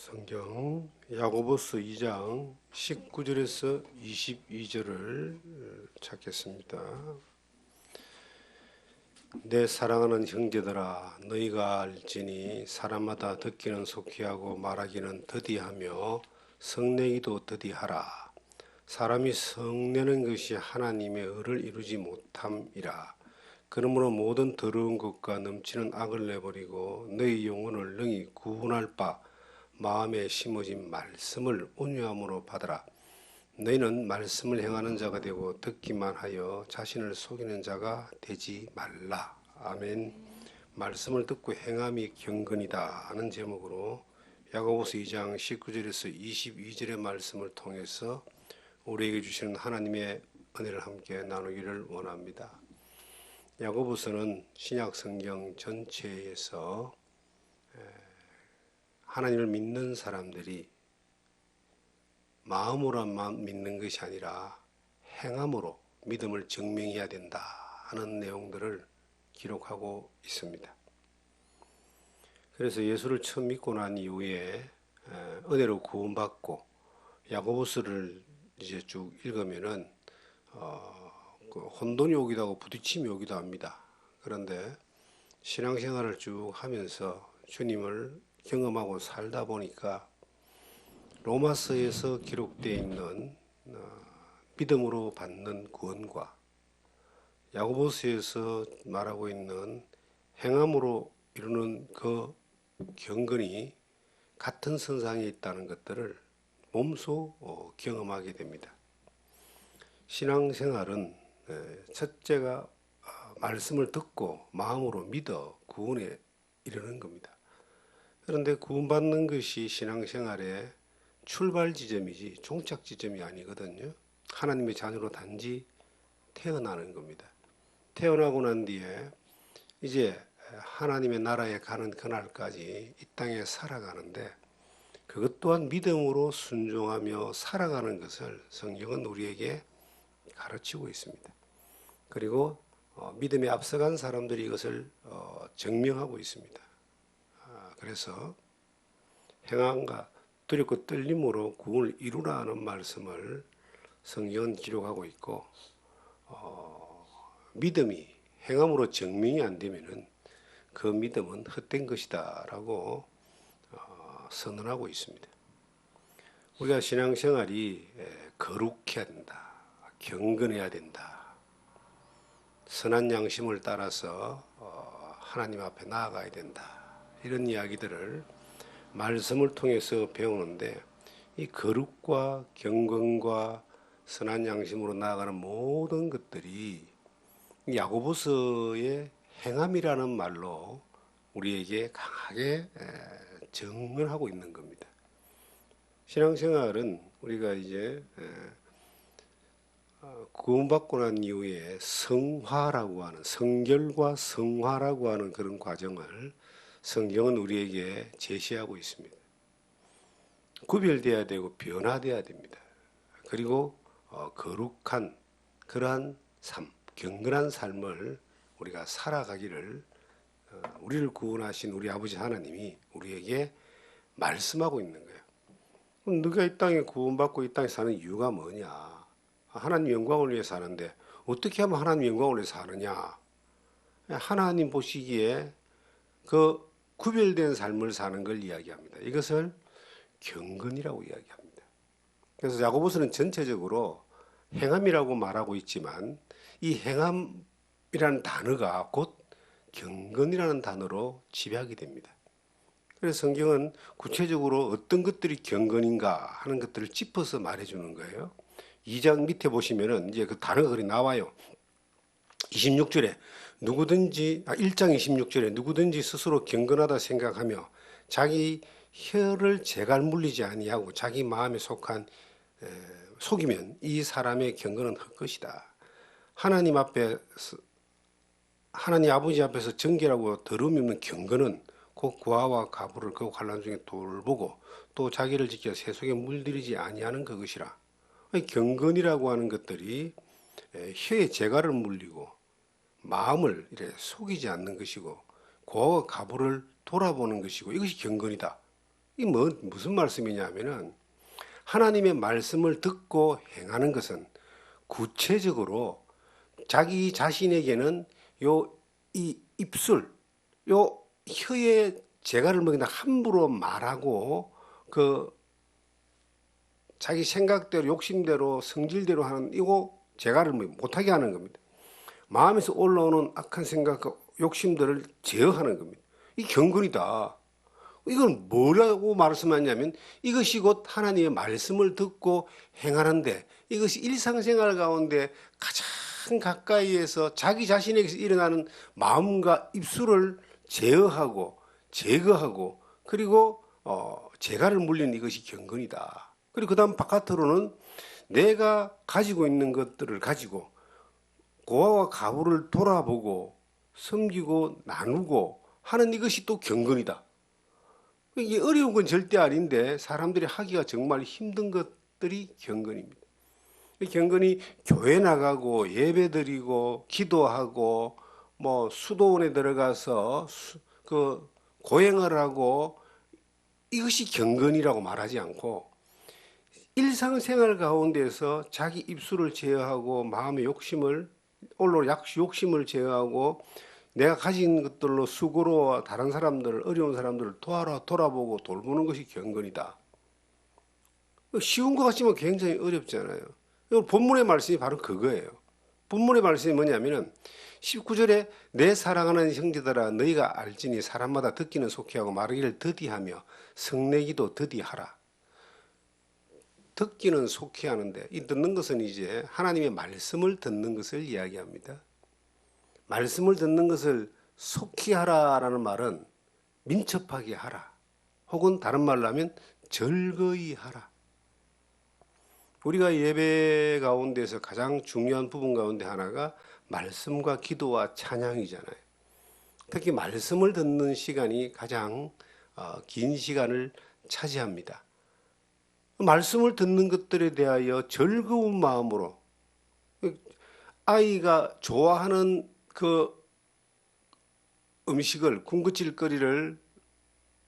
성경 야고보서 2장 19절에서 22절을 찾겠습니다. 내 사랑하는 형제들아, 너희가 알지니 사람마다 듣기는 속히하고 말하기는 더디하며 성내기도 더디하라. 사람이 성내는 것이 하나님의 의를 이루지 못함이라. 그러므로 모든 더러운 것과 넘치는 악을 내버리고 너희 영혼을 능히 구원할 바 마음에 심어진 말씀을 온유함으로 받으라. 너희는 말씀을 행하는 자가 되고 듣기만 하여 자신을 속이는 자가 되지 말라. 아멘. 말씀을 듣고 행함이 경건이다 하는 제목으로 야고보서 2장 19절에서 22절의 말씀을 통해서 우리에게 주시는 하나님의 은혜를 함께 나누기를 원합니다. 야고보서는 신약 성경 전체에서 하나님을 믿는 사람들이 마음으로만 믿는 것이 아니라 행함으로 믿음을 증명해야 된다 하는 내용들을 기록하고 있습니다. 그래서 예수를 처음 믿고 난 이후에 은혜로 구원받고 야고보서를 이제 쭉 읽으면은 혼돈이 오기도 하고 부딪힘이 오기도 합니다. 그런데 신앙생활을 쭉 하면서 주님을 경험하고 살다 보니까 로마서에서 기록되어 있는 믿음으로 받는 구원과 야고보서에서 말하고 있는 행함으로 이루는 그 경건이 같은 선상에 있다는 것들을 몸소 경험하게 됩니다. 신앙생활은 첫째가 말씀을 듣고 마음으로 믿어 구원에 이르는 겁니다. 그런데 구원받는 것이 신앙생활의 출발 지점이지 종착 지점이 아니거든요. 하나님의 자녀로 단지 태어나는 겁니다. 태어나고 난 뒤에 이제 하나님의 나라에 가는 그날까지 이 땅에 살아가는데 그것 또한 믿음으로 순종하며 살아가는 것을 성경은 우리에게 가르치고 있습니다. 그리고 믿음에 앞서간 사람들이 이것을 증명하고 있습니다. 그래서 행함과 두렵고 떨림으로 구원을 이루라는 말씀을 성경은 기록하고 있고 믿음이 행함으로 증명이 안 되면은 그 믿음은 헛된 것이다라고 선언하고 있습니다. 우리가 신앙생활이 거룩해야 된다, 경건해야 된다, 선한 양심을 따라서 하나님 앞에 나아가야 된다. 이런 이야기들을 말씀을 통해서 배우는데 이 거룩과 경건과 선한 양심으로 나아가는 모든 것들이 야고보서의 행함이라는 말로 우리에게 강하게 증언하고 있는 겁니다. 신앙생활은 우리가 이제 구원받고 난 이후에 성화라고 하는 성결과 성화라고 하는 그런 과정을 성경은 우리에게 제시하고 있습니다. 구별되어야 되고 변화되어야 됩니다. 그리고 거룩한 그러한 삶, 경건한 삶을 우리가 살아가기를 우리를 구원하신 우리 아버지 하나님이 우리에게 말씀하고 있는 거예요. 그럼 누가 이 땅에 구원받고 이 땅에 사는 이유가 뭐냐? 하나님 영광을 위해 사는데 어떻게 하면 하나님 영광을 위해 사느냐? 하나님 보시기에 그 구별된 삶을 사는 걸 이야기합니다. 이것을 경건이라고 이야기합니다. 그래서 야고보서는 전체적으로 행함이라고 말하고 있지만 이 행함이라는 단어가 곧 경건이라는 단어로 지배하게 됩니다. 그래서 성경은 구체적으로 어떤 것들이 경건인가 하는 것들을 짚어서 말해주는 거예요. 2장 밑에 보시면은 이제 그 단어가 그리 나와요. 26절에 1장 26절에 누구든지 스스로 경건하다 생각하며 자기 혀를 재갈 물리지 아니하고 자기 마음에 속이면 이 사람의 경건은 헛것이다. 하나님 아버지 앞에서 정결하고 더러움이 없는 경건은 곧 고아와 가부를 그 환난 중에 돌보고 또 자기를 지켜 세속에 물들이지 아니하는 그것이라. 경건이라고 하는 것들이 혀의 재갈을 물리고 마음을 속이지 않는 것이고 고아와 가부를 돌아보는 것이고 이것이 경건이다. 이 무슨 말씀이냐면은 하나님의 말씀을 듣고 행하는 것은 구체적으로 자기 자신에게는 이 입술, 요 혀에 재갈을 먹인다 함부로 말하고 그 자기 생각대로 욕심대로 성질대로 하는 이거 재갈을 못하게 하는 겁니다. 마음에서 올라오는 악한 생각과 욕심들을 제어하는 겁니다. 이 경건이다. 이건 뭐라고 말씀하냐면 이것이 곧 하나님의 말씀을 듣고 행하는데 이것이 일상생활 가운데 가장 가까이에서 자기 자신에게서 일어나는 마음과 입술을 제어하고 제거하고 그리고 재갈을 물리는 이것이 경건이다. 그리고 그 다음 바깥으로는 내가 가지고 있는 것들을 가지고 고아와 가부를 돌아보고 섬기고 나누고 하는 이것이 또 경건이다. 이게 어려운 건 절대 아닌데 사람들이 하기가 정말 힘든 것들이 경건입니다. 경건이 교회 나가고 예배 드리고 기도하고 뭐 수도원에 들어가서 그 고행을 하고 이것이 경건이라고 말하지 않고 일상생활 가운데서 자기 입술을 제어하고 마음의 욕심을 욕심을 제어하고 내가 가진 것들로 수고로 다른 사람들, 어려운 사람들을 돌아보고 돌보는 것이 경건이다. 쉬운 것 같지만 굉장히 어렵잖아요. 본문의 말씀이 바로 그거예요. 본문의 말씀이 뭐냐면은 19절에 내 사랑하는 형제들아 너희가 알지니 사람마다 듣기는 속히하고 말하기를 더디하며 성내기도 더디하라. 듣기는 속히 하는데 이 듣는 것은 이제 하나님의 말씀을 듣는 것을 이야기합니다. 말씀을 듣는 것을 속히 하라라는 말은 민첩하게 하라. 혹은 다른 말로 하면 절거히 하라. 우리가 예배 가운데서 가장 중요한 부분 가운데 하나가 말씀과 기도와 찬양이잖아요. 특히 말씀을 듣는 시간이 가장 긴 시간을 차지합니다. 말씀을 듣는 것들에 대하여 즐거운 마음으로 아이가 좋아하는 그 음식을 군것질거리를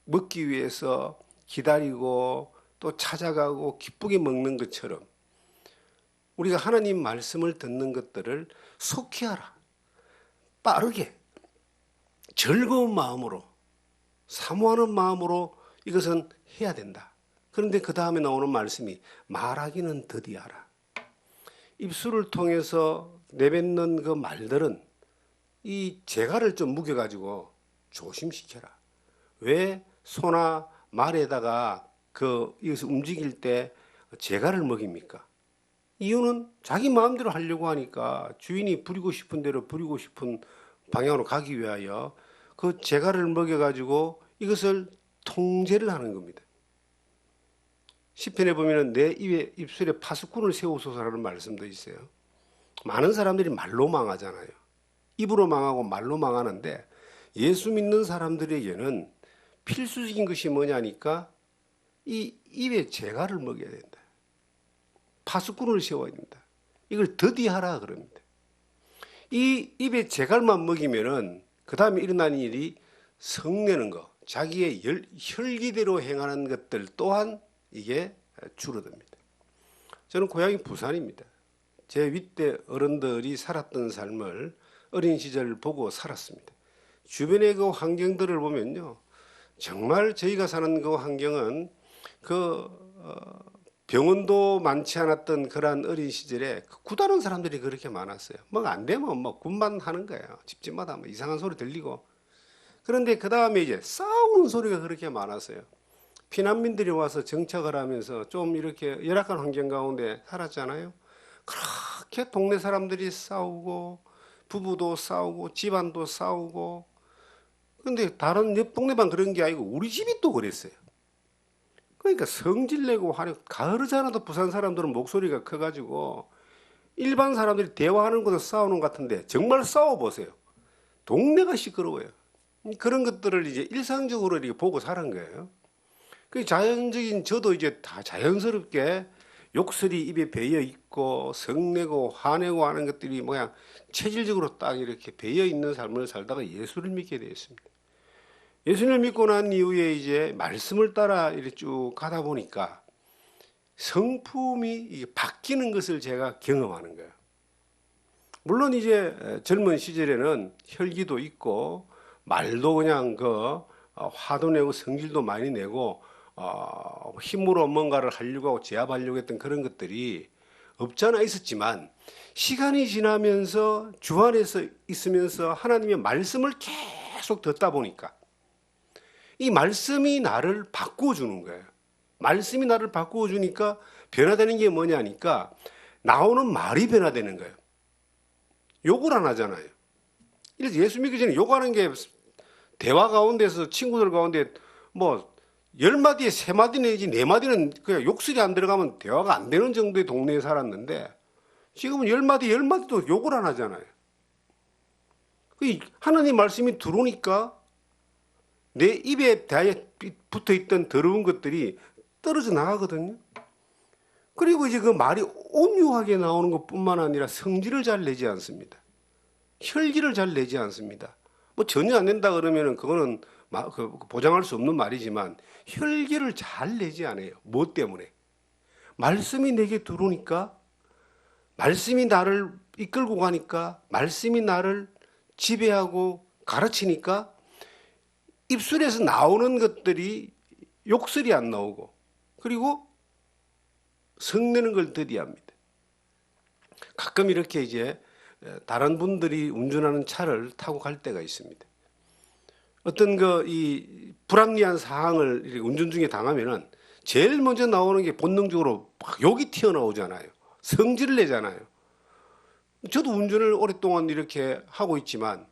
먹기 위해서 기다리고 또 찾아가고 기쁘게 먹는 것처럼 우리가 하나님 말씀을 듣는 것들을 속히 하라. 빠르게 즐거운 마음으로 사모하는 마음으로 이것은 해야 된다. 그런데 그 다음에 나오는 말씀이 말하기는 더디하라. 입술을 통해서 내뱉는 그 말들은 이 재갈을 좀 묵여가지고 조심시켜라. 왜 소나 말에다가 이것을 움직일 때 재갈을 먹입니까? 이유는 자기 마음대로 하려고 하니까 주인이 부리고 싶은 대로 부리고 싶은 방향으로 가기 위하여 그 재갈을 먹여가지고 이것을 통제를 하는 겁니다. 시편에 보면은 내 입술에 파수꾼을 세우소서라는 말씀도 있어요. 많은 사람들이 말로 망하잖아요. 입으로 망하고 말로 망하는데 예수 믿는 사람들에게는 필수적인 것이 뭐냐니까 이 입에 재갈을 먹여야 된다. 파수꾼을 세워야 된다. 이걸 더디하라 그럽니다. 이 입에 재갈만 먹이면은 그 다음에 일어나는 일이 성내는 거, 자기의 혈기대로 행하는 것들 또한 이게 줄어듭니다. 저는 고향이 부산입니다. 제 윗대 어른들이 살았던 삶을 어린 시절 보고 살았습니다. 주변의 그 환경들을 보면요, 정말 저희가 사는 그 환경은 병원도 많지 않았던 그러한 어린 시절에 구다른 사람들이 그렇게 많았어요. 뭐 안 되면 뭐 군만 하는 거예요. 집집마다 뭐 이상한 소리 들리고. 그런데 그 다음에 이제 싸우는 소리가 그렇게 많았어요. 피난민들이 와서 정착을 하면서 좀 이렇게 열악한 환경 가운데 살았잖아요. 그렇게 동네 사람들이 싸우고 부부도 싸우고 집안도 싸우고. 근데 다른 옆 동네만 그런 게 아니고 우리 집이 또 그랬어요. 그러니까 성질내고 가르지 않아도 부산 사람들은 목소리가 커가지고 일반 사람들이 대화하는 것도 싸우는 것 같은데 정말 싸워보세요. 동네가 시끄러워요. 그런 것들을 이제 일상적으로 이렇게 보고 살은 거예요. 그 자연적인 저도 이제 다 자연스럽게 욕설이 입에 배어 있고 성내고 화내고 하는 것들이 뭐야 체질적으로 딱 이렇게 배어 있는 삶을 살다가 예수를 믿게 되었습니다. 예수님을 믿고 난 이후에 이제 말씀을 따라 이렇게 쭉 가다 보니까 성품이 바뀌는 것을 제가 경험하는 거예요. 물론 이제 젊은 시절에는 혈기도 있고 말도 그냥 화도 내고 성질도 많이 내고 힘으로 뭔가를 하려고 하고 제압하려고 했던 그런 것들이 없잖아 있었지만 시간이 지나면서 주 안에서 있으면서 하나님의 말씀을 계속 듣다 보니까 이 말씀이 나를 바꾸어 주는 거예요. 말씀이 나를 바꾸어 주니까 변화되는 게 뭐냐니까 나오는 말이 변화되는 거예요. 욕을 안 하잖아요. 이래서 예수 믿기 전에 욕하는 게 대화 가운데서 친구들 가운데 뭐 10마디에 3마디 내지 4마디는 그냥 욕설이 안 들어가면 대화가 안 되는 정도의 동네에 살았는데 지금은 10마디도 욕을 안 하잖아요. 하나님 말씀이 들어오니까 내 입에 붙어 있던 더러운 것들이 떨어져 나가거든요. 그리고 이제 그 말이 온유하게 나오는 것뿐만 아니라 성질을 잘 내지 않습니다. 혈기를 잘 내지 않습니다. 뭐 전혀 안 된다 그러면은 그거는 보장할 수 없는 말이지만 혈기를 잘 내지 않아요. 뭐 때문에? 말씀이 내게 들어오니까, 말씀이 나를 이끌고 가니까, 말씀이 나를 지배하고 가르치니까 입술에서 나오는 것들이 욕설이 안 나오고 그리고 성내는 걸 더디합니다. 가끔 이렇게 이제 다른 분들이 운전하는 차를 타고 갈 때가 있습니다. 어떤 이 불합리한 사항을 이렇게 운전 중에 당하면은 제일 먼저 나오는 게 본능적으로 막 욕이 튀어나오잖아요. 성질을 내잖아요. 저도 운전을 오랫동안 이렇게 하고 있지만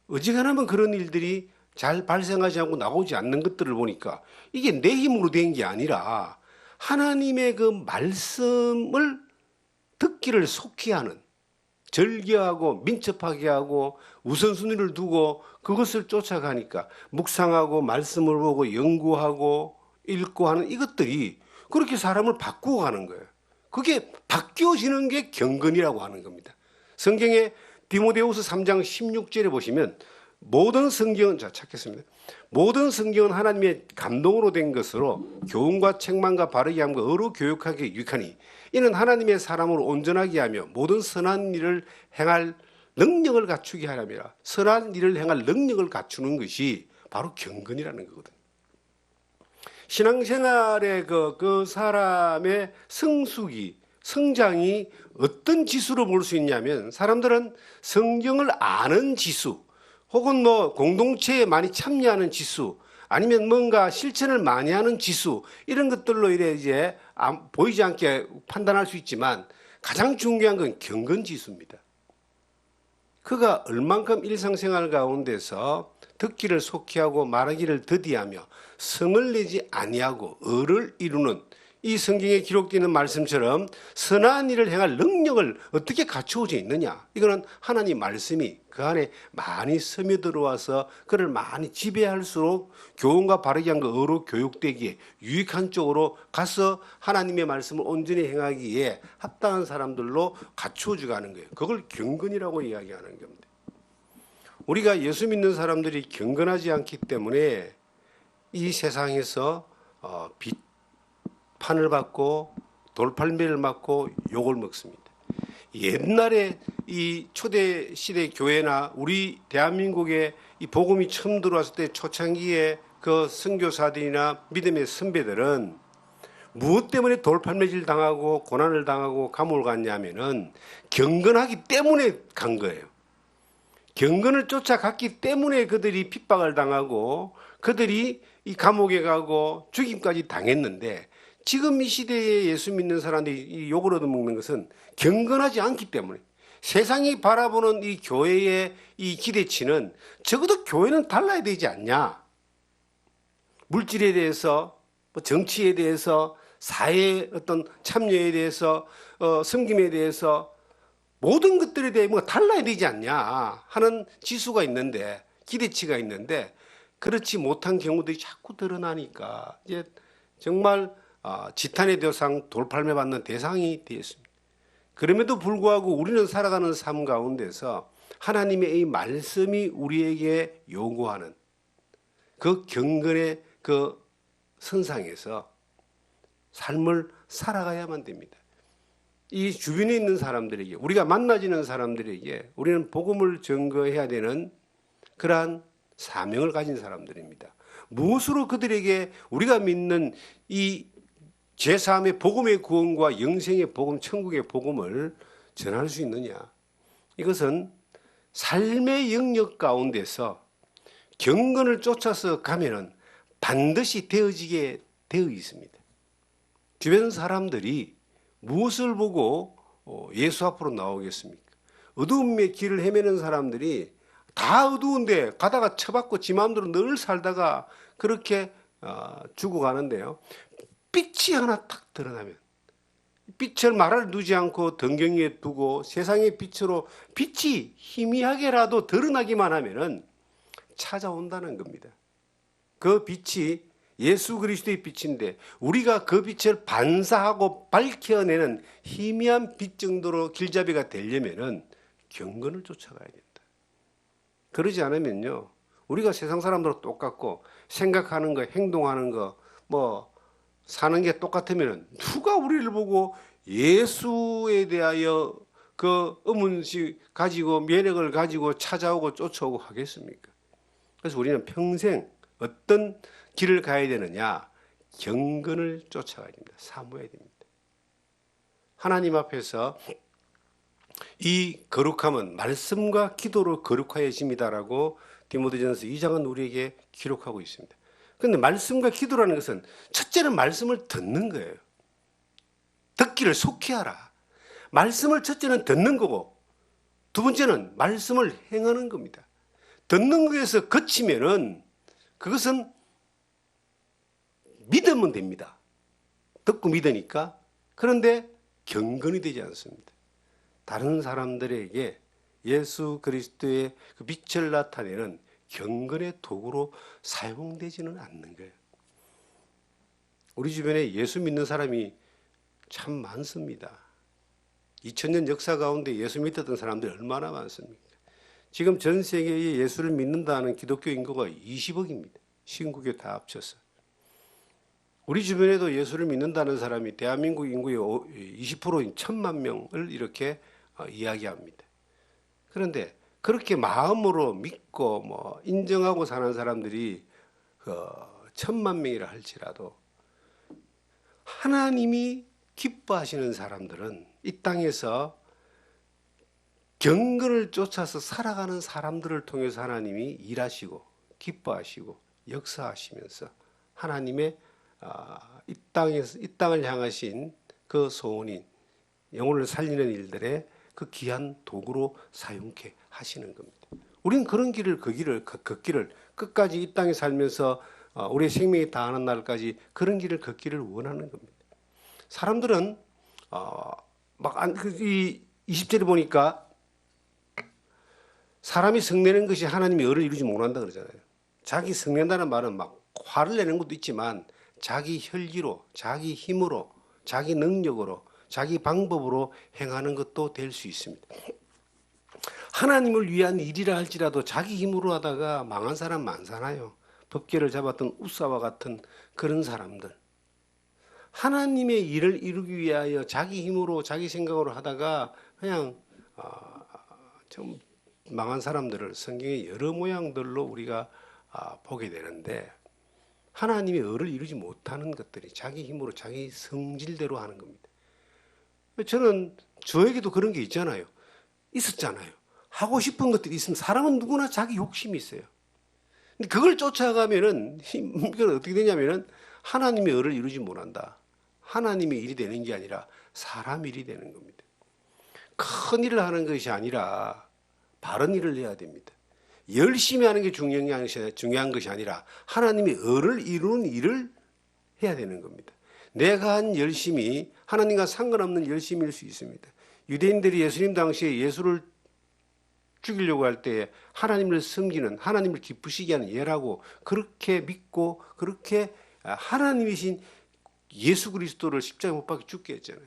어지간하면 그런 일들이 잘 발생하지 않고 나오지 않는 것들을 보니까 이게 내 힘으로 된 게 아니라 하나님의 그 말씀을 듣기를 속히 하는, 절개하고 민첩하게 하고 우선순위를 두고 그것을 쫓아가니까 묵상하고 말씀을 보고 연구하고 읽고 하는 이것들이 그렇게 사람을 바꾸어 가는 거예요. 그게 바뀌어지는 게 경건이라고 하는 겁니다. 성경에 디모데후서 3장 16절에 보시면 모든 성경은, 찾겠습니다. 모든 성경은 하나님의 감동으로 된 것으로 교훈과 책망과 바르게 함과 의로 교육하게 유익하니 이는 하나님의 사람으로 온전하게 하며 모든 선한 일을 행할 능력을 갖추게 하려니라. 선한 일을 행할 능력을 갖추는 것이 바로 경건이라는 거거든요. 신앙생활의 그 사람의 성장이 어떤 지수로 볼 수 있냐면 사람들은 성경을 아는 지수 혹은 뭐 공동체에 많이 참여하는 지수 아니면 뭔가 실천을 많이 하는 지수 이런 것들로 이제 보이지 않게 판단할 수 있지만 가장 중요한 건 경건 지수입니다. 그가 얼만큼 일상생활 가운데서 듣기를 속히 하고 말하기를 더디하며 성을 내지 아니하고 의를 이루는 이 성경에 기록되어 말씀처럼 선한 일을 행할 능력을 어떻게 갖추어져 있느냐. 이거는 하나님 말씀이 그 안에 많이 스며들어와서 그를 많이 지배할수록 교훈과 바르게 한 거 의로 교육되기에 유익한 쪽으로 가서 하나님의 말씀을 온전히 행하기에 합당한 사람들로 갖추어져 가는 거예요. 그걸 경건이라고 이야기하는 겁니다. 우리가 예수 믿는 사람들이 경건하지 않기 때문에 이 세상에서 판을 받고 돌팔매를 맞고 욕을 먹습니다. 옛날에 이 초대 시대 교회나 우리 대한민국에 이 복음이 처음 들어왔을 때 초창기에 그 선교사들이나 믿음의 선배들은 무엇 때문에 돌팔매질 당하고 고난을 당하고 감옥을 갔냐면은 경건하기 때문에 간 거예요. 경건을 쫓아갔기 때문에 그들이 핍박을 당하고 그들이 이 감옥에 가고 죽임까지 당했는데 지금 이 시대에 예수 믿는 사람들이 이 욕을 얻어먹는 것은 경건하지 않기 때문에 세상이 바라보는 이 교회의 이 기대치는 적어도 교회는 달라야 되지 않냐. 물질에 대해서 정치에 대해서 사회의 어떤 참여에 대해서 섬김에 대해서 모든 것들에 대해 뭔가 달라야 되지 않냐 하는 지수가 있는데 기대치가 있는데 그렇지 못한 경우들이 자꾸 드러나니까 이제 정말 지탄의 대상, 돌팔매 받는 대상이 되었습니다. 그럼에도 불구하고 우리는 살아가는 삶 가운데서 하나님의 이 말씀이 우리에게 요구하는 그 경건의 그 선상에서 삶을 살아가야만 됩니다. 이 주변에 있는 사람들에게, 우리가 만나지는 사람들에게 우리는 복음을 전거해야 되는 그러한 사명을 가진 사람들입니다. 무엇으로 그들에게 우리가 믿는 이 제3의 복음의 구원과 영생의 복음, 천국의 복음을 전할 수 있느냐? 이것은 삶의 영역 가운데서 경건을 쫓아서 가면은 반드시 되어지게 되어 있습니다. 주변 사람들이 무엇을 보고 예수 앞으로 나오겠습니까? 어두움의 길을 헤매는 사람들이 다 어두운데 가다가 처박고 지 마음대로 늘 살다가 그렇게 죽어가는데요. 빛이 하나 탁 드러나면, 빛을 말을 두지 않고 덩경이에 두고 세상의 빛으로 빛이 희미하게라도 드러나기만 하면은 찾아온다는 겁니다. 그 빛이 예수 그리스도의 빛인데 우리가 그 빛을 반사하고 밝혀내는 희미한 빛 정도로 길잡이가 되려면은 경건을 쫓아가야 된다. 그러지 않으면요, 우리가 세상 사람들과 똑같고 생각하는 거, 행동하는 거, 뭐 사는 게 똑같으면은 누가 우리를 보고 예수에 대하여 그 의문식 가지고 매력을 가지고 찾아오고 쫓아오고 하겠습니까? 그래서 우리는 평생 어떤 길을 가야 되느냐? 경건을 쫓아가야 됩니다. 사모해야 됩니다. 하나님 앞에서 이 거룩함은 말씀과 기도로 거룩하여집니다라고 디모데전서 2장은 우리에게 기록하고 있습니다. 그런데 말씀과 기도라는 것은 첫째는 말씀을 듣는 거예요. 듣기를 속히 하라. 말씀을 첫째는 듣는 거고 두 번째는 말씀을 행하는 겁니다. 듣는 것에서 그치면은 그것은 믿으면 됩니다. 듣고 믿으니까. 그런데 경건이 되지 않습니다. 다른 사람들에게 예수 그리스도의 그 빛을 나타내는 경건의 도구로 사용되지는 않는 거예요. 우리 주변에 예수 믿는 사람이 참 많습니다. 2000년 역사 가운데 예수 믿었던 사람들이 얼마나 많습니까? 지금 전 세계에 예수를 믿는다는 기독교 인구가 20억입니다. 신국교 다 합쳐서. 우리 주변에도 예수를 믿는다는 사람이 대한민국 인구의 20%인 1000만 명을 이렇게 이야기합니다. 그런데 그렇게 마음으로 믿고 뭐 인정하고 사는 사람들이 1000만 명이라 할지라도 하나님이 기뻐하시는 사람들은 이 땅에서 경건을 쫓아서 살아가는 사람들을 통해서 하나님이 일하시고 기뻐하시고 역사하시면서 하나님의 이 땅을 향하신 그 소원인 영혼을 살리는 일들의 그 귀한 도구로 사용케 하시는 겁니다. 우리는 그런 길을 걷기를 끝까지 이 땅에 살면서 우리의 생명이 다하는 날까지 그런 길을 걷기를 원하는 겁니다. 사람들은 이 20절에 보니까 사람이 성내는 것이 하나님의 의를 이루지 못한다 그러잖아요. 자기 성낸다는 말은 막 화를 내는 것도 있지만 자기 혈기로, 자기 힘으로, 자기 능력으로, 자기 방법으로 행하는 것도 될 수 있습니다. 하나님을 위한 일이라 할지라도 자기 힘으로 하다가 망한 사람 많잖아요. 법궤를 잡았던 우사와 같은 그런 사람들. 하나님의 일을 이루기 위하여 자기 힘으로 자기 생각으로 하다가 그냥 좀 망한 사람들을 성경의 여러 모양들로 우리가 보게 되는데 하나님의 의를 이루지 못하는 것들이 자기 힘으로 자기 성질대로 하는 겁니다. 저는 저에게도 그런 게 있잖아요. 있었잖아요. 하고 싶은 것들이 있으면 사람은 누구나 자기 욕심이 있어요. 근데 그걸 쫓아가면은 이건 어떻게 되냐면은 하나님의 의를 이루지 못한다. 하나님의 일이 되는 게 아니라 사람 일이 되는 겁니다. 큰 일을 하는 것이 아니라 바른 일을 해야 됩니다. 열심히 하는 게 중요한 것이 아니라 하나님의 의를 이루는 일을 해야 되는 겁니다. 내가 한 열심이 하나님과 상관없는 열심일 수 있습니다. 유대인들이 예수님 당시에 예수를 죽이려고 할 때 하나님을 섬기는, 하나님을 기쁘시게 하는 예라고 그렇게 믿고 그렇게 하나님이신 예수 그리스도를 십자가에 못 박혀 죽게 했잖아요.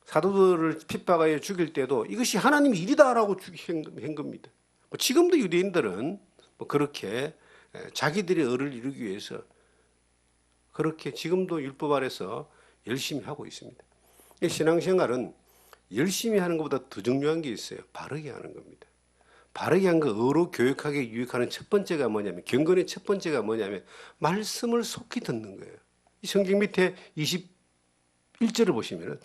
사도들을 핍박하여 죽일 때도 이것이 하나님의 일이다라고 한 겁니다. 지금도 유대인들은 그렇게 자기들의 의를 이루기 위해서 그렇게 지금도 율법 아래서 열심히 하고 있습니다. 신앙생활은 열심히 하는 것보다 더 중요한 게 있어요. 바르게 하는 겁니다. 바르게 한 거 의로 교육하게 유익하는 첫 번째가 뭐냐면, 경건의 첫 번째가 뭐냐면 말씀을 속히 듣는 거예요. 이 성경 밑에 21절을 보시면은,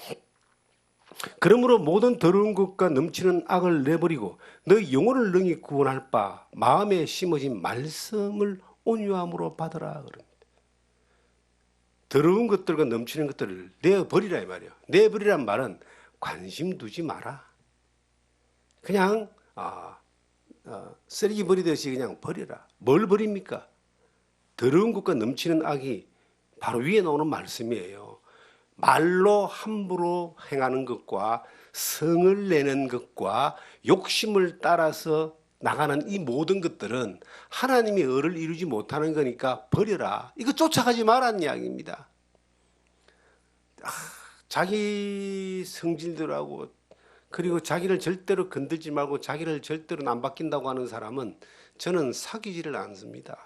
그러므로 모든 더러운 것과 넘치는 악을 내버리고 너희 영혼을 능히 구원할 바 마음에 심어진 말씀을 온유함으로 받으라 그럽니다. 더러운 것들과 넘치는 것들을 내버리라 이 말이에요. 내버리란 말은 관심 두지 마라. 그냥 쓰레기 버리듯이 그냥 버려라. 뭘 버립니까? 더러운 것과 넘치는 악이 바로 위에 나오는 말씀이에요. 말로 함부로 행하는 것과 성을 내는 것과 욕심을 따라서 나가는 이 모든 것들은 하나님의 의를 이루지 못하는 거니까 버려라. 이거 쫓아가지 말라는 이야기입니다. 자기 성질들하고 그리고 자기를 절대로 건들지 말고 자기를 절대로 안 바뀐다고 하는 사람은 저는 사귀지를 않습니다.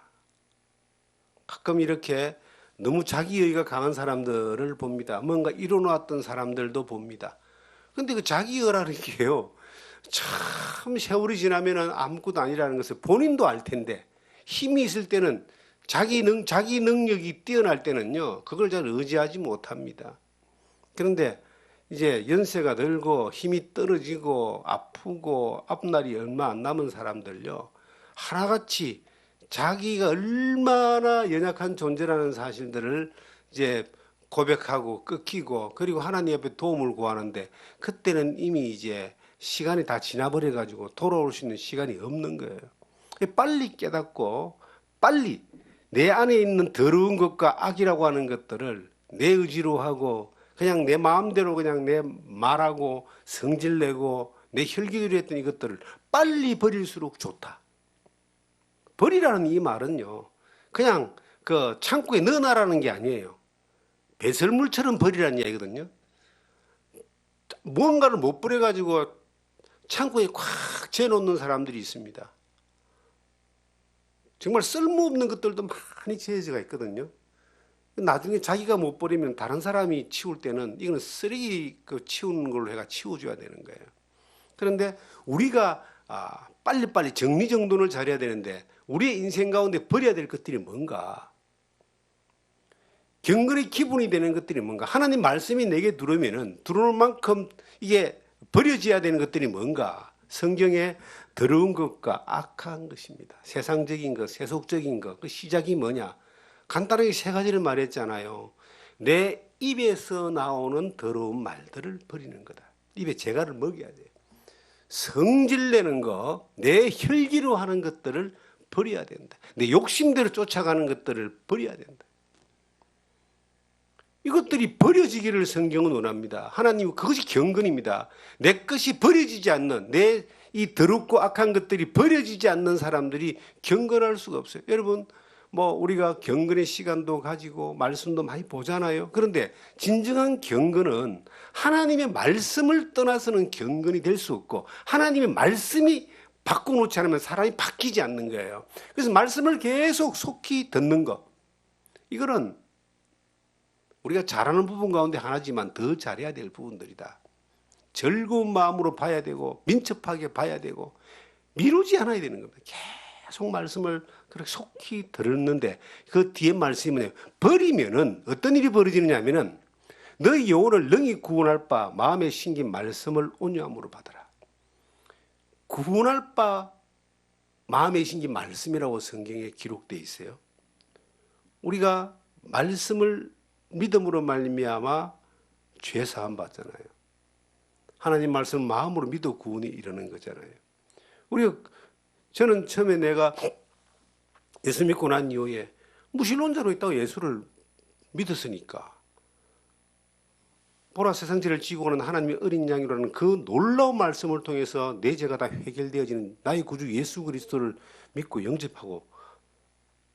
가끔 이렇게 너무 자기의가 강한 사람들을 봅니다. 뭔가 이뤄놓았던 사람들도 봅니다. 근데 그 자기의라는 게요, 참 세월이 지나면 아무것도 아니라는 것을 본인도 알 텐데, 힘이 있을 때는 자기 능력이 뛰어날 때는요, 그걸 잘 의지하지 못합니다. 그런데 이제 연세가 들고 힘이 떨어지고 아프고 앞날이 얼마 안 남은 사람들요, 하나같이 자기가 얼마나 연약한 존재라는 사실들을 이제 고백하고 꺾이고 그리고 하나님 앞에 도움을 구하는데, 그때는 이미 이제 시간이 다 지나버려 가지고 돌아올 수 있는 시간이 없는 거예요. 빨리 깨닫고 빨리 내 안에 있는 더러운 것과 악이라고 하는 것들을 내 의지로 하고 그냥 내 마음대로 그냥 내 말하고 성질내고 내 혈기들이 했던 이것들을 빨리 버릴수록 좋다. 버리라는 이 말은요, 그냥 그 창고에 넣어놔라는 게 아니에요. 배설물처럼 버리라는 이야기거든요. 무언가를 못 버려가지고 창고에 꽉 재놓는 사람들이 있습니다. 정말 쓸모없는 것들도 많이 재져가 있거든요. 나중에 자기가 못 버리면 다른 사람이 치울 때는 이거는 쓰레기 치우는 걸로 해가 치워줘야 되는 거예요. 그런데 우리가 빨리빨리 정리정돈을 잘해야 되는데 우리의 인생 가운데 버려야 될 것들이 뭔가? 경건의 기본이 되는 것들이 뭔가? 하나님 말씀이 내게 들어오면은 들어올 만큼 이게 버려져야 되는 것들이 뭔가? 성경에 더러운 것과 악한 것입니다. 세상적인 것, 세속적인 것. 그 시작이 뭐냐? 간단하게 세 가지를 말했잖아요. 내 입에서 나오는 더러운 말들을 버리는 거다. 입에 재갈을 먹여야 돼요. 성질내는 거, 내 혈기로 하는 것들을 버려야 된다. 내 욕심대로 쫓아가는 것들을 버려야 된다. 이것들이 버려지기를 성경은 원합니다. 하나님, 그것이 경건입니다. 내 것이 버려지지 않는, 내 이 더럽고 악한 것들이 버려지지 않는 사람들이 경건할 수가 없어요. 여러분, 우리가 경건의 시간도 가지고 말씀도 많이 보잖아요. 그런데 진정한 경건은 하나님의 말씀을 떠나서는 경건이 될 수 없고, 하나님의 말씀이 바꿔놓지 않으면 사람이 바뀌지 않는 거예요. 그래서 말씀을 계속 속히 듣는 것, 이거는 우리가 잘하는 부분 가운데 하나지만 더 잘해야 될 부분들이다. 즐거운 마음으로 봐야 되고 민첩하게 봐야 되고 미루지 않아야 되는 겁니다. 계속 말씀을 그렇게 속히 들었는데 그 뒤에 말씀이 뭐냐면, 버리면은 어떤 일이 벌어지느냐면은 너희 영혼을 능히 구원할 바 마음에 심긴 말씀을 온유함으로 받아라. 구원할 바 마음에 심긴 말씀이라고 성경에 기록되어 있어요. 우리가 말씀을 믿음으로 말미암아 죄 사함 받잖아요. 하나님 말씀을 마음으로 믿어 구원이 이르는 거잖아요. 저는 처음에 내가 예수 믿고 난 이후에 무신론자로 있다고 예수를 믿었으니까 보라 세상 죄를 지고 오는 하나님의 어린 양이라는 그 놀라운 말씀을 통해서 내 죄가 다 해결되어지는 나의 구주 예수 그리스도를 믿고 영접하고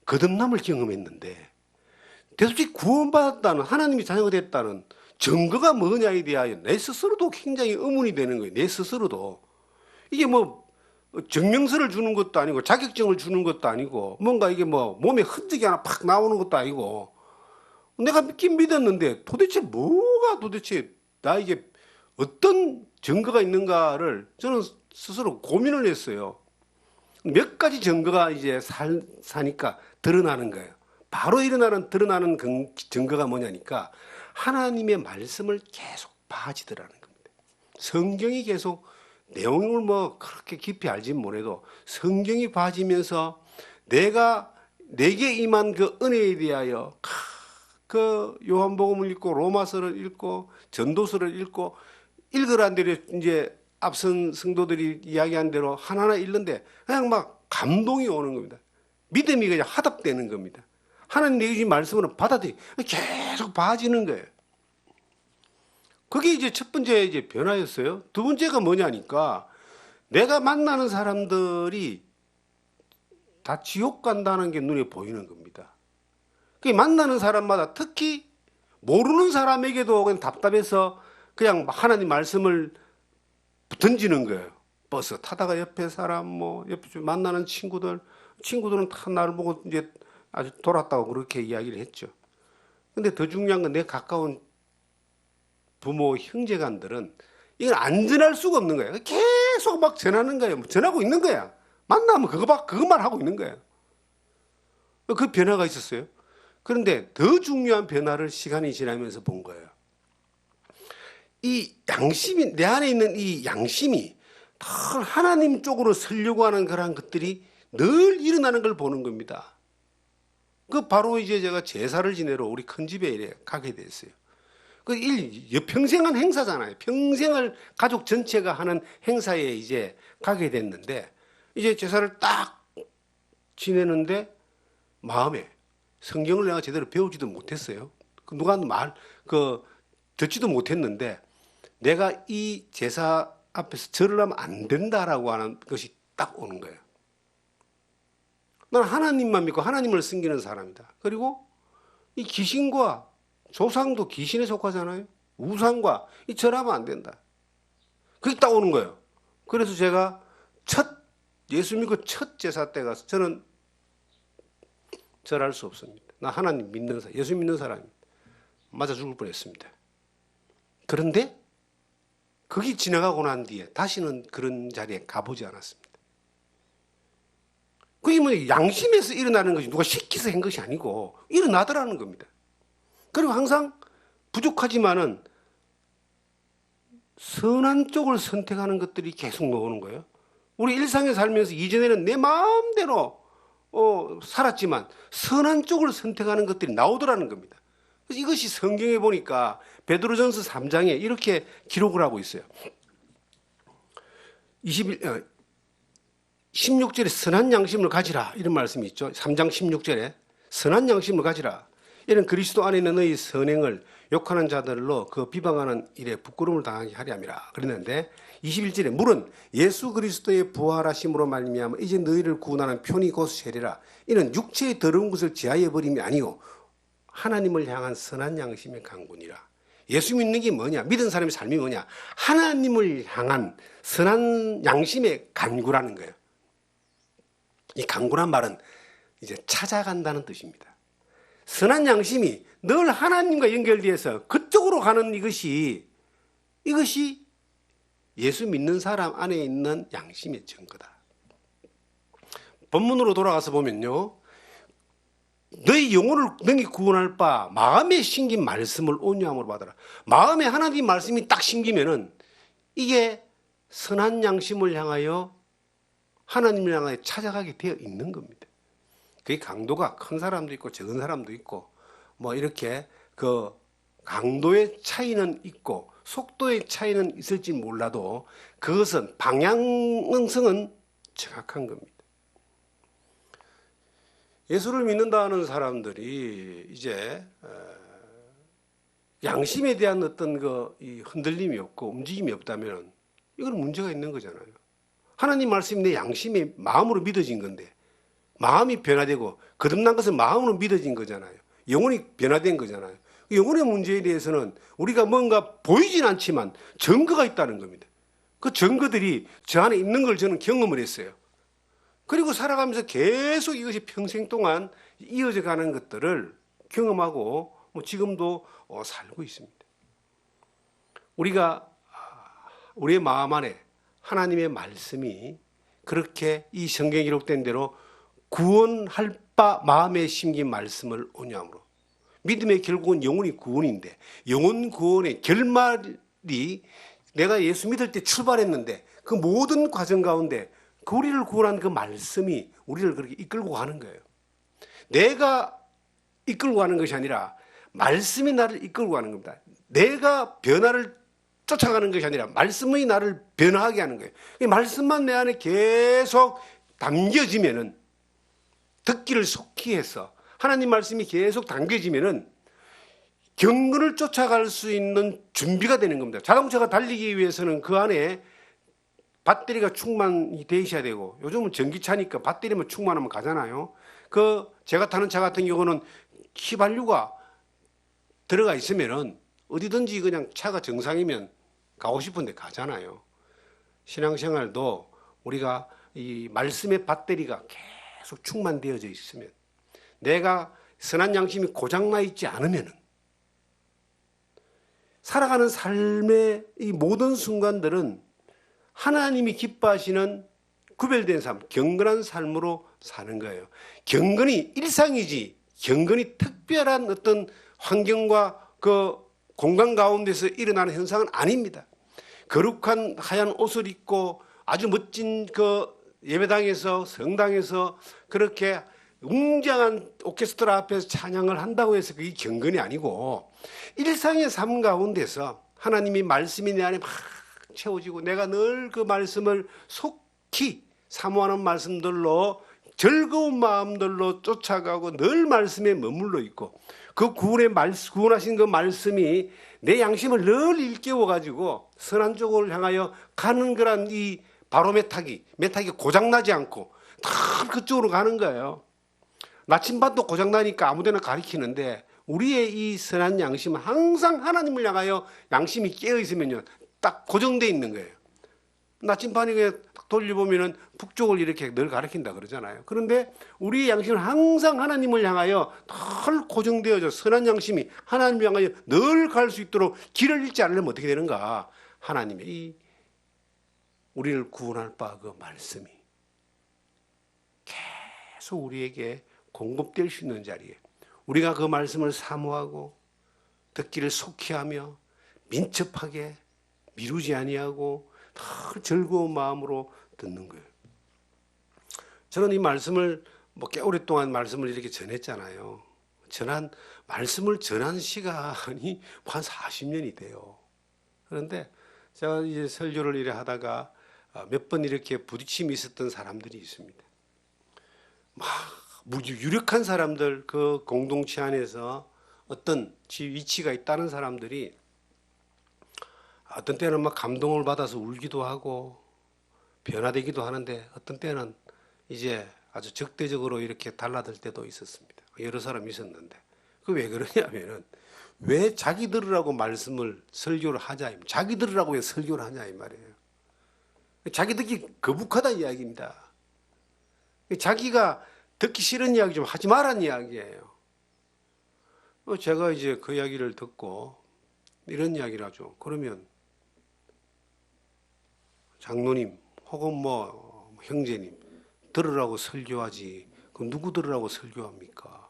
거듭남을 경험했는데, 대속히 구원받았다는, 하나님이 자녀가 됐다는 증거가 뭐냐에 대하여 내 스스로도 굉장히 의문이 되는 거예요. 내 스스로도. 이게 증명서를 주는 것도 아니고 자격증을 주는 것도 아니고 뭔가 이게 뭐 몸에 흔적이 하나 팍 나오는 것도 아니고 내가 믿긴 믿었는데 도대체 뭐가 도대체 나에게 어떤 증거가 있는가를 저는 스스로 고민을 했어요. 몇 가지 증거가 이제 사니까 드러나는 거예요. 바로 드러나는 증거가 뭐냐니까 하나님의 말씀을 계속 봐지더라는 겁니다. 성경이 계속 내용을 뭐 그렇게 깊이 알진 못해도 성경이 봐지면서 내게 임한 그 은혜에 대하여 그 요한복음을 읽고 로마서를 읽고 전도서를 읽고 읽으란 대로 이제 앞선 성도들이 이야기한 대로 하나하나 읽는데 그냥 막 감동이 오는 겁니다. 믿음이 그냥 화답되는 겁니다. 하나님 내게 주신 말씀으로 받아들이 계속 봐지는 거예요. 그게 이제 첫 번째 이제 변화였어요. 두 번째가 뭐냐니까 내가 만나는 사람들이 다 지옥 간다는 게 눈에 보이는 겁니다. 그 만나는 사람마다 특히 모르는 사람에게도 그냥 답답해서 그냥 하나님 말씀을 던지는 거예요. 버스 타다가 옆에 사람 뭐 옆에 만나는 친구들은 다 나를 보고 이제 아주 돌았다고 그렇게 이야기를 했죠. 근데 더 중요한 건 내 가까운 부모, 형제간들은 이건 안전할 수가 없는 거예요. 계속 막 전하는 거예요. 전하고 있는 거야. 만나면 그것만 하고 있는 거예요. 그 변화가 있었어요. 그런데 더 중요한 변화를 시간이 지나면서 본 거예요. 이 양심이, 내 안에 있는 이 양심이 더 하나님 쪽으로 서려고 하는 그런 것들이 늘 일어나는 걸 보는 겁니다. 그 바로 이제 제가 제사를 지내러 우리 큰 집에 이래 가게 됐어요. 평생 한 행사잖아요. 평생을 가족 전체가 하는 행사에 이제 가게 됐는데, 이제 제사를 딱 지내는데, 마음에 성경을 내가 제대로 배우지도 못했어요. 누가 듣지도 못했는데, 내가 이 제사 앞에서 절을 하면 안 된다라고 하는 것이 딱 오는 거예요. 난 하나님만 믿고 하나님을 섬기는 사람이다. 그리고 이 귀신과 조상도 귀신에 속하잖아요. 우상과 이 절하면 안 된다. 그게 딱 오는 거예요. 그래서 제가 예수 믿고 첫 제사 때 가서 저는 절할 수 없습니다. 나 하나님 믿는 사람, 예수 믿는 사람입니다. 맞아 죽을 뻔했습니다. 그런데 그게 지나가고 난 뒤에 다시는 그런 자리에 가보지 않았습니다. 그게 뭐 양심에서 일어나는 것이 누가 시켜서 한 것이 아니고 일어나더라는 겁니다. 그리고 항상 부족하지만은 선한 쪽을 선택하는 것들이 계속 나오는 거예요. 우리 일상에 살면서 이전에는 내 마음대로 살았지만 선한 쪽을 선택하는 것들이 나오더라는 겁니다. 그래서 이것이 성경에 보니까 베드로전서 3장에 이렇게 기록을 하고 있어요. 16절에 선한 양심을 가지라 이런 말씀이 있죠. 3장 16절에 선한 양심을 가지라. 이는 그리스도 안에 있는 너희 선행을 욕하는 자들로 그 비방하는 일에 부끄러움을 당하게 하려 함이라. 그랬는데 21절에 물은 예수 그리스도의 부활하심으로 말미암아 이제 너희를 구원하는 편이 곧 세례라. 이는 육체의 더러운 것을 제하여 버림이 아니요 하나님을 향한 선한 양심의 강군이라. 예수 믿는 게 뭐냐? 믿은 사람의 삶이 뭐냐? 하나님을 향한 선한 양심의 간구라는 거예요. 이 간구란 말은 이제 찾아간다는 뜻입니다. 선한 양심이 늘 하나님과 연결되어서 그쪽으로 가는 이것이 예수 믿는 사람 안에 있는 양심의 증거다. 본문으로 돌아가서 보면요. 너희 영혼을 능히 구원할 바 마음에 심긴 말씀을 온유함으로 받아라. 마음에 하나님 말씀이 딱 심기면은 이게 선한 양심을 향하여 하나님을 향하여 찾아가게 되어 있는 겁니다. 그게 강도가 큰 사람도 있고 적은 사람도 있고 뭐 이렇게 그 강도의 차이는 있고 속도의 차이는 있을지 몰라도 그것은 방향성은 정확한 겁니다. 예수를 믿는다는 사람들이 이제 양심에 대한 어떤 이 흔들림이 없고 움직임이 없다면 이건 문제가 있는 거잖아요. 하나님 말씀이 내 양심이 마음으로 믿어진 건데 마음이 변화되고 거듭난 것은 마음으로 믿어진 거잖아요. 영혼이 변화된 거잖아요. 영혼의 문제에 대해서는 우리가 뭔가 보이진 않지만 증거가 있다는 겁니다. 그 증거들이 저 안에 있는 걸 저는 경험을 했어요. 그리고 살아가면서 계속 이것이 평생 동안 이어져 가는 것들을 경험하고 뭐 지금도 살고 있습니다. 우리가 우리의 마음 안에 하나님의 말씀이 그렇게 이 성경에 기록된 대로 구원할 바 마음에 심긴 말씀을 온유함으로, 믿음의 결국은 영혼이 구원인데 영혼 구원의 결말이 내가 예수 믿을 때 출발했는데 그 모든 과정 가운데 그 우리를 구원한 그 말씀이 우리를 그렇게 이끌고 가는 거예요. 내가 이끌고 가는 것이 아니라 말씀이 나를 이끌고 가는 겁니다. 내가 변화를 쫓아가는 것이 아니라 말씀이 나를 변화하게 하는 거예요. 이 말씀만 내 안에 계속 담겨지면은, 듣기를 속히 해서 하나님 말씀이 계속 담겨지면은 경건을 쫓아갈 수 있는 준비가 되는 겁니다. 자동차가 달리기 위해서는 그 안에 배터리가 충만이 돼 있어야 되고, 요즘은 전기차니까 배터리만 충만하면 가잖아요. 제가 타는 차 같은 경우는 휘발유가 들어가 있으면은 어디든지 그냥 차가 정상이면 가고 싶은데 가잖아요. 신앙생활도 우리가 이 말씀의 배터리가 계속 충만되어져 있으면, 내가 선한 양심이 고장나 있지 않으면은 살아가는 삶의 이 모든 순간들은 하나님이 기뻐하시는 구별된 삶, 경건한 삶으로 사는 거예요. 경건이 일상이지 경건이 특별한 어떤 환경과 그 공간 가운데서 일어나는 현상은 아닙니다. 거룩한 하얀 옷을 입고 아주 멋진 그 예배당에서 성당에서 그렇게 웅장한 오케스트라 앞에서 찬양을 한다고 해서 그게 경건이 아니고, 일상의 삶 가운데서 하나님이 말씀이 내 안에 막 채워지고 내가 늘 그 말씀을 속히 사모하는 말씀들로 즐거운 마음들로 쫓아가고 늘 말씀에 머물러 있고, 그 구원하신 그 말씀이 내 양심을 늘 일깨워 가지고 선한 쪽을 향하여 가는 그런 이 바로 메타기 고장나지 않고 다 그쪽으로 가는 거예요. 나침반도 고장나니까 아무데나 가리키는데, 우리의 이 선한 양심은 항상 하나님을 향하여 양심이 깨어 있으면요 딱 고정되어 있는 거예요. 나침반이 돌려보면은 북쪽을 이렇게 늘 가리킨다 그러잖아요. 그런데 우리의 양심은 항상 하나님을 향하여 늘 고정되어져 선한 양심이 하나님을 향하여 늘 갈 수 있도록 길을 잃지 않으려면 어떻게 되는가? 하나님의 이 우리를 구원할 바 그 말씀이 계속 우리에게 공급될 수 있는 자리에 우리가 그 말씀을 사모하고 듣기를 속히 하며 민첩하게 미루지 아니하고 늘 즐거운 마음으로 듣는 거예요. 저는 이 말씀을 꽤 오랫동안 말씀을 이렇게 전했잖아요. 말씀을 전한 시간이 한 40년이 돼요. 그런데 제가 이제 설교를 이래 하다가 몇 번 이렇게 부딪힘이 있었던 사람들이 있습니다. 유력한 사람들, 그 공동체 안에서 어떤 위치가 있다는 사람들이 어떤 때는 막 감동을 받아서 울기도 하고 변화되기도 하는데, 어떤 때는 이제 아주 적대적으로 이렇게 달라들 때도 있었습니다. 여러 사람이 있었는데, 그 왜 그러냐면은, 왜 자기 들으라고 말씀을 설교를 하자, 자기 들으라고 왜 설교를 하냐 이 말이에요. 자기 듣기 거북하다 이야기입니다. 자기가 듣기 싫은 이야기 좀 하지 말란 이야기예요. 제가 이제 그 이야기를 듣고 이런 이야기를 하죠. 그러면 장로님 혹은 형제님 들으라고 설교하지, 그럼 누구 들으라고 설교합니까?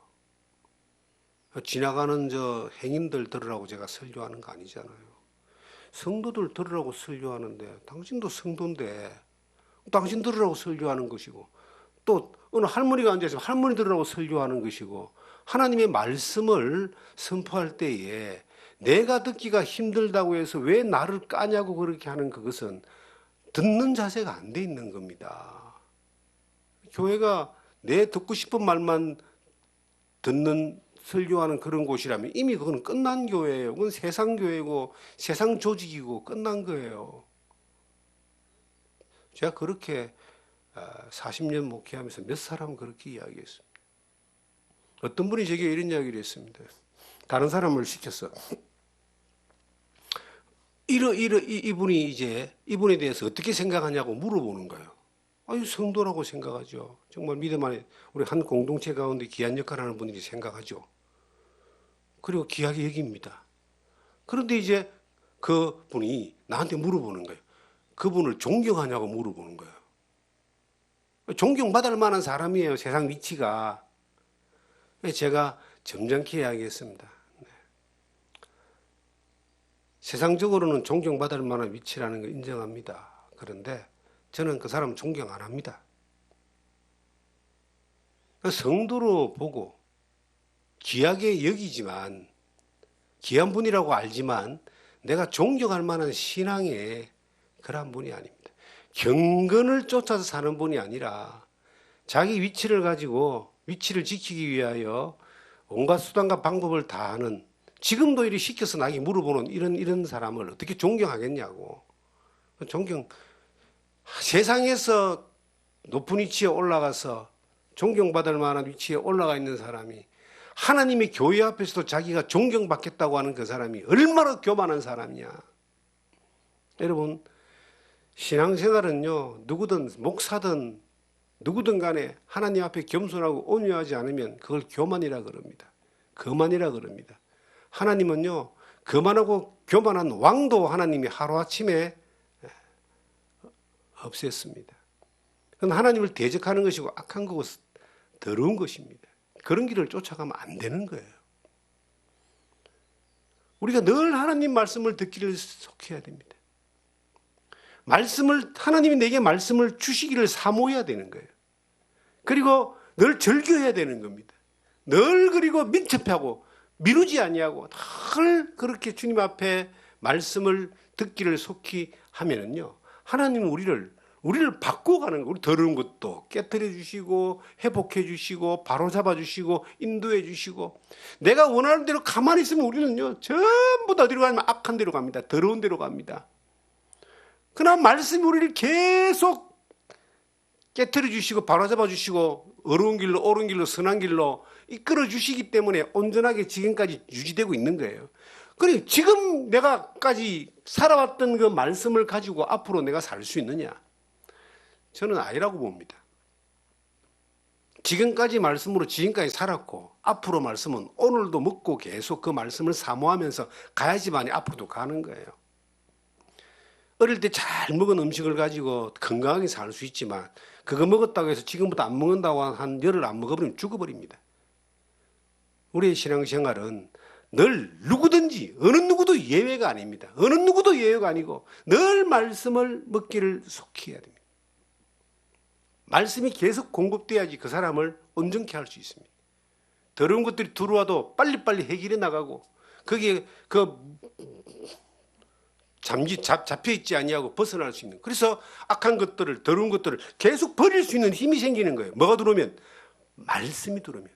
지나가는 행인들 들으라고 제가 설교하는 거 아니잖아요. 성도들 들으라고 설교하는데, 당신도 성도인데 당신 들으라고 설교하는 것이고, 또 어느 할머니가 앉아있으면 할머니 들으라고 설교하는 것이고, 하나님의 말씀을 선포할 때에 내가 듣기가 힘들다고 해서 왜 나를 까냐고 그렇게 하는 그것은 듣는 자세가 안 돼 있는 겁니다. 교회가 내 듣고 싶은 말만 듣는 설교하는 그런 곳이라면 이미 그건 끝난 교회예요. 그건 세상 교회고 세상 조직이고 끝난 거예요. 제가 그렇게 40년 목회하면서 몇 사람은 그렇게 이야기했습니다. 어떤 분이 제게 이런 이야기를 했습니다. 다른 사람을 시켰어. 이분이 이제 이분에 대해서 어떻게 생각하냐고 물어보는 거예요. 아유, 성도라고 생각하죠. 정말 믿음 안에 우리 한 공동체 가운데 귀한 역할을 하는 분들이 생각하죠. 그리고 귀하게 여깁니다. 그런데 이제 그 분이 나한테 물어보는 거예요. 그분을 존경하냐고 물어보는 거예요. 존경받을 만한 사람이에요. 세상 위치가. 제가 점잖게 이야기했습니다. 세상적으로는 존경받을 만한 위치라는 걸 인정합니다. 그런데 저는 그 사람 존경 안 합니다. 성도로 보고 귀하게 여기지만, 귀한 분이라고 알지만 내가 존경할 만한 신앙의 그런 분이 아닙니다. 경건을 쫓아서 사는 분이 아니라 자기 위치를 가지고 위치를 지키기 위하여 온갖 수단과 방법을 다 하는, 지금도 이리 시켜서 나에게 물어보는 이런 사람을 어떻게 존경하겠냐고. 세상에서 높은 위치에 올라가서 존경받을 만한 위치에 올라가 있는 사람이 하나님의 교회 앞에서도 자기가 존경받겠다고 하는 그 사람이 얼마나 교만한 사람이야. 여러분, 신앙생활은요, 누구든 목사든 누구든 간에 하나님 앞에 겸손하고 온유하지 않으면 그걸 교만이라 그럽니다. 거만이라 그럽니다. 하나님은요, 거만하고 교만한 왕도 하나님이 하루아침에 없앴습니다. 그건 하나님을 대적하는 것이고 악한 거고 더러운 것입니다. 그런 길을 쫓아가면 안 되는 거예요. 우리가 늘 하나님 말씀을 듣기를 속해야 됩니다. 하나님이 내게 말씀을 주시기를 사모해야 되는 거예요. 그리고 늘 즐겨야 되는 겁니다. 늘 그리고 민첩하고 미루지 아니하고 늘 그렇게 주님 앞에 말씀을 듣기를 속히 하면은요, 하나님은 우리를 바꿔가는 거예요. 우리 더러운 것도 깨뜨려 주시고 회복해 주시고 바로잡아 주시고 인도해 주시고, 내가 원하는 대로 가만히 있으면 우리는요 전부 다 어디로 가면 악한 데로 갑니다. 더러운 데로 갑니다. 그러나 말씀이 우리를 계속 깨뜨려 주시고 바로잡아 주시고 어려운 길로 옳은 길로 선한 길로 이끌어 주시기 때문에 온전하게 지금까지 유지되고 있는 거예요. 그리고 지금 내가까지 살아왔던 그 말씀을 가지고 앞으로 내가 살 수 있느냐? 저는 아니라고 봅니다. 지금까지 말씀으로 지금까지 살았고 앞으로 말씀은 오늘도 먹고 계속 그 말씀을 사모하면서 가야지만이 앞으로도 가는 거예요. 어릴 때 잘 먹은 음식을 가지고 건강하게 살 수 있지만 그거 먹었다고 해서 지금부터 안 먹는다고 한 열흘 안 먹어버리면 죽어버립니다. 우리의 신앙생활은 늘 누구든지 어느 누구도 예외가 아닙니다. 어느 누구도 예외가 아니고 늘 말씀을 먹기를 속히 해야 됩니다. 말씀이 계속 공급돼야지 그 사람을 온전케 할 수 있습니다. 더러운 것들이 들어와도 빨리빨리 해결해 나가고 거기에 잡혀있지 아니하고 벗어날 수 있는, 그래서 악한 것들을 더러운 것들을 계속 버릴 수 있는 힘이 생기는 거예요. 뭐가 들어오면? 말씀이 들어오면.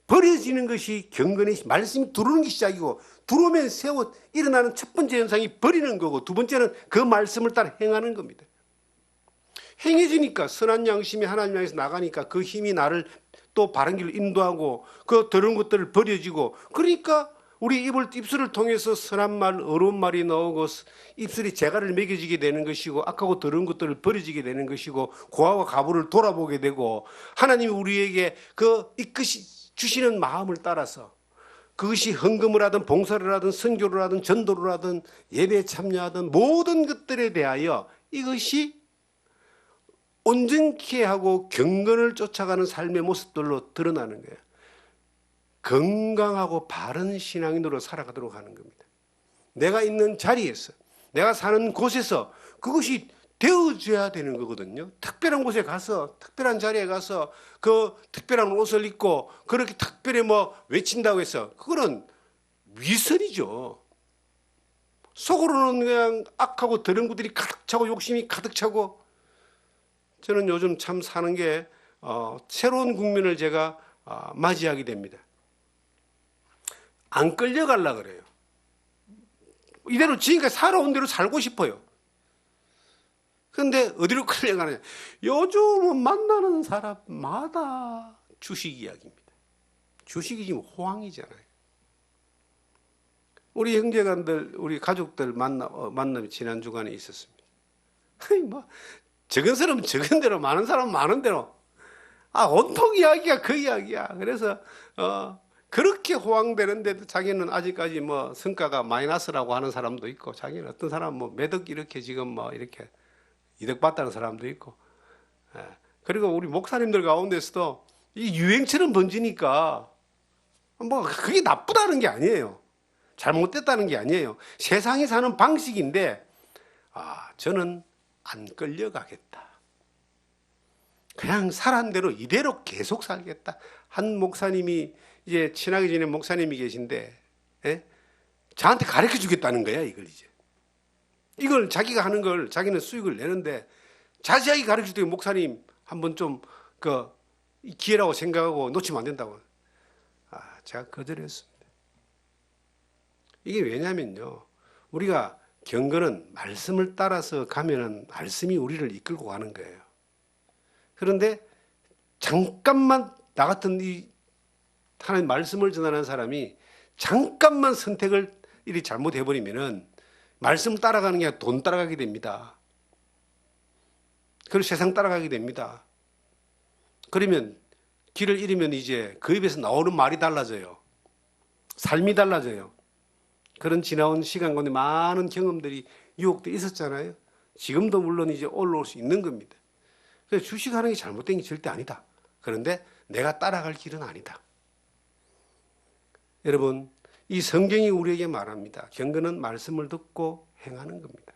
버려지는 것이 경건의 말씀이 들어오는 게 시작이고, 들어오면 일어나는 첫 번째 현상이 버리는 거고 두 번째는 그 말씀을 따라 행하는 겁니다. 행해지니까 선한 양심이 하나님 향해서 나가니까 그 힘이 나를 또 바른 길로 인도하고 그 더러운 것들을 버려지고, 그러니까 우리 입술을 통해서 선한 말, 어려운 말이 나오고 입술이 재갈을 먹여지게 되는 것이고 악하고 더러운 것들을 버려지게 되는 것이고 고아와 가부를 돌아보게 되고, 하나님이 우리에게 그 이끄시 주시는 마음을 따라서 그것이 헌금을 하든 봉사를 하든 선교를 하든 전도를 하든 예배에 참여하든 모든 것들에 대하여 이것이 온전케 하고 경건을 쫓아가는 삶의 모습들로 드러나는 거예요. 건강하고 바른 신앙인으로 살아가도록 하는 겁니다. 내가 있는 자리에서, 내가 사는 곳에서 그것이 되어져야 되는 거거든요. 특별한 곳에 가서, 특별한 자리에 가서 그 특별한 옷을 입고 그렇게 특별히 외친다고 해서 그거는 위선이죠. 속으로는 그냥 악하고 더러운 것들이 가득 차고 욕심이 가득 차고. 저는 요즘 참 사는 게 새로운 국면을 제가 맞이하게 됩니다. 안 끌려가려고 그래요. 이대로 지금까지 살아온 대로 살고 싶어요. 그런데 어디로 끌려가느냐? 요즘은 만나는 사람마다 주식 이야기입니다. 주식이 지금 호황이잖아요. 우리 형제간들, 우리 가족들 만남이 지난 주간에 있었습니다. 아니, 뭐, 적은 사람은 적은 대로, 많은 사람은 많은 대로. 온통 이야기가 그 이야기야. 그래서, 그렇게 호황되는데도 자기는 아직까지 뭐 성과가 마이너스라고 하는 사람도 있고, 자기는 어떤 사람은 뭐 매덕 이렇게 지금 뭐 이렇게 이득 봤다는 사람도 있고, 그리고 우리 목사님들 가운데서도 이 유행처럼 번지니까 뭐 그게 나쁘다는 게 아니에요. 잘못됐다는 게 아니에요. 세상이 사는 방식인데, 저는 안 끌려가겠다. 그냥 살한 대로 이대로 계속 살겠다. 한 목사님이 이제 친하게 지낸 목사님이 계신데, 저한테 가르쳐 주겠다는 거야, 이걸 이제. 이걸 자기가 하는 걸 자기는 수익을 내는데 자세하게 가르쳐 주더니 목사님 한번 좀 기회라고 생각하고 놓치면 안 된다고. 제가 거절했습니다. 이게 왜냐면요, 우리가 경건은 말씀을 따라서 가면은 말씀이 우리를 이끌고 가는 거예요. 그런데 잠깐만 나 같은 이 하나님 말씀을 전하는 사람이 잠깐만 선택을 이리 잘못해버리면은 말씀 따라가는 게 아니라 돈 따라가게 됩니다. 그리고 세상 따라가게 됩니다. 그러면 길을 잃으면 이제 그 입에서 나오는 말이 달라져요. 삶이 달라져요. 그런 지나온 시간 가운데 많은 경험들이, 유혹들이 있었잖아요. 지금도 물론 이제 올라올 수 있는 겁니다. 그래서 주식하는 게 잘못된 게 절대 아니다. 그런데 내가 따라갈 길은 아니다. 여러분, 이 성경이 우리에게 말합니다. 경건은 말씀을 듣고 행하는 겁니다.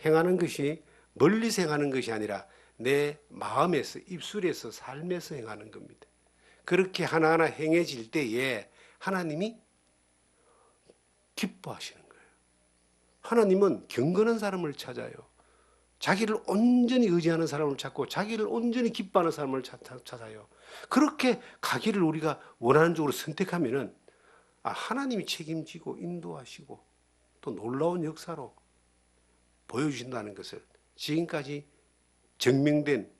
행하는 것이 멀리서 행하는 것이 아니라 내 마음에서, 입술에서, 삶에서 행하는 겁니다. 그렇게 하나하나 행해질 때에 하나님이 기뻐하시는 거예요. 하나님은 경건한 사람을 찾아요. 자기를 온전히 의지하는 사람을 찾고 자기를 온전히 기뻐하는 사람을 찾아요. 그렇게 가기를 우리가 원하는 쪽으로 선택하면은 하나님이 책임지고 인도하시고 또 놀라운 역사로 보여주신다는 것을 지금까지 증명된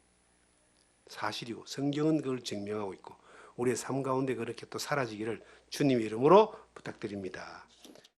사실이고 성경은 그걸 증명하고 있고 우리의 삶 가운데 그렇게 또 사라지기를 주님의 이름으로 부탁드립니다.